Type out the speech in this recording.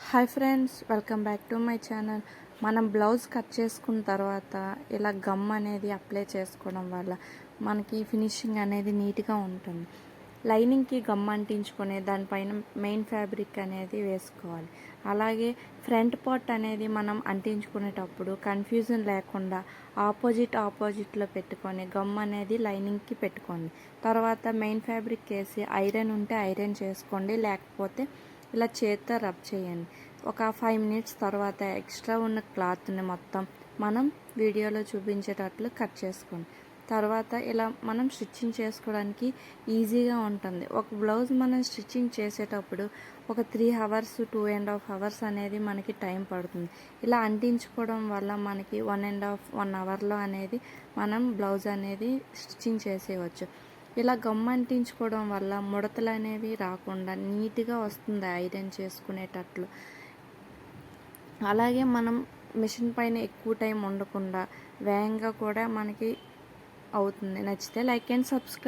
Hi friends, welcome back to my channel. మనం blouse cut చేసుకున్న తర్వాత ఇలా గమ్ అనేది అప్లై చేసుకోవడం వల్ల మనకి ఫినిషింగ్ అనేది నీట్గా ఉంటుంది. లైనింగ్కి గమ్ అంటించుకొని దానిపైన మెయిన్ ఫ్యాబ్రిక్ అనేది వేసుకోవాలి. అలాగే ఫ్రంట్ పార్ట్ అనేది మనం అంటించుకునేటప్పుడు కన్ఫ్యూజన్ లేకుండా ఆపోజిట్లో పెట్టుకొని గమ్ అనేది లైనింగ్కి పెట్టుకోండి. తర్వాత మెయిన్ ఫ్యాబ్రిక్ వేసి ఐరన్ ఉంటే ఐరన్ చేసుకోండి, లేకపోతే ఇలా చేత్తో రబ్ చేయండి. ఒక 5 మినిట్స్ తర్వాత ఎక్స్ట్రా ఉన్న క్లాత్ని మొత్తం మనం వీడియోలో చూపించేటట్లు కట్ చేసుకోండి. తర్వాత ఇలా మనం స్టిచ్చింగ్ చేసుకోవడానికి ఈజీగా ఉంటుంది. ఒక బ్లౌజ్ మనం స్టిచ్చింగ్ చేసేటప్పుడు ఒక 3 అవర్స్ 2.5 అవర్స్ అనేది మనకి టైం పడుతుంది. ఇలా అంటించుకోవడం వల్ల మనకి 1 అవర్లో అనేది మనం బ్లౌజ్ అనేది స్టిచ్చింగ్ చేసేయవచ్చు. ఇలా గమ్ అంటించుకోవడం వల్ల ముడతలు అనేవి రాకుండా నీట్గా వస్తుంది ఐరన్ చేసుకునేటట్లు. అలాగే మనం మిషన్ పైన ఎక్కువ టైం ఉండకుండా వేగంగా కూడా మనకి అవుతుంది. నచ్చితే లైక్ అండ్ సబ్స్క్రైబ్.